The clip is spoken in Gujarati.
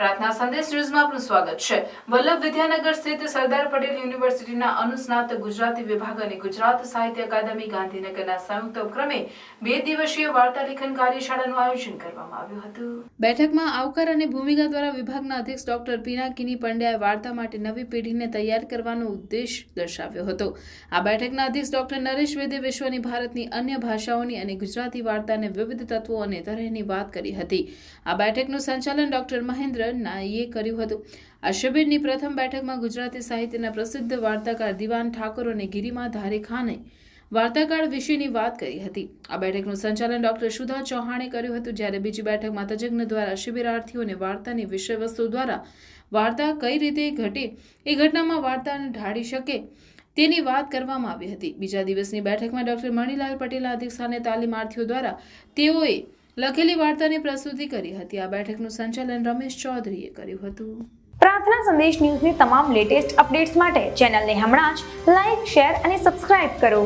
પ્રાર્થના સંદેશ ન્યૂઝમાં આપનું સ્વાગત છે। વલ્લભ વિદ્યાનગર સ્થિત સરદાર પટેલ યુનિવર્સિટીના અનુસ્નાતક ગુજરાતી વિભાગ અને ગુજરાત સાહિત્ય અકાદમી ગાંધીનગરના સંયુક્ત ઉપક્રમે 2 દિવસીય વાર્તા લેખન કાર્યશાળાનું આયોજન કરવામાં આવ્યું હતું। બેઠકમાં આવકાર અને ભૂમિકા દ્વારા વિભાગના અધ્યક્ષ ડોક્ટર પિનાકિની પંડ્યાએ વાર્તા માટે નવી પેઢીને તૈયાર કરવાનો ઉદ્દેશ દર્શાવ્યો હતો। આ બેઠકના અધ્યક્ષ ડોક્ટર નરેશ વેદે વિશ્વની ભારતની અન્ય ભાષાઓની અને ગુજરાતી વાર્તાને વિવિધ તત્વો અને તરહની વાત કરી હતી। આ બેઠકનું સંચાલન ડોક્ટર મહેન્દ્ર નાઈએ કર્યું હતું। આ શિબિરની પ્રથમ બેઠકમાં ગુજરાતી સાહિત્યના પ્રસિદ્ધ વાર્તાકાર દિવાન ઠાકોર અને ગિરિમા ધારેખાને વાર્તાકાળ વિશેની વાત કરી હતી। આ બેઠકનું સંચાલન ડોક્ટર સુધા ચૌહાણે કર્યું હતું, જ્યારે બીજી બેઠકમાં તજજ્ઞ દ્વારા શિબિરાર્થીઓને વાર્તાની વિષયવસ્તુ દ્વારા વાર્તા કઈ રીતે ઘટે એ ઘટનામાં વાર્તાને ઢાળી શકે તેની વાત કરવામાં આવી હતી। બીજા દિવસની બેઠકમાં ડોક્ટર મણિલાલ પટેલના અધ્યક્ષસ્થાને તાલીમાર્થીઓ દ્વારા તેઓએ લખેલી વાર્તાની પ્રસ્તુતિ કરી હતી। આ બેઠકનું સંચાલન રમેશ ચૌધરીએ કર્યું હતું। પ્રાર્થના સંદેશ ન્યૂઝની તમામ લેટેસ્ટ અપડેટ્સ માટે ચેનલને હમણાં જ લાઈક, શેર અને સબસ્ક્રાઇબ કરો।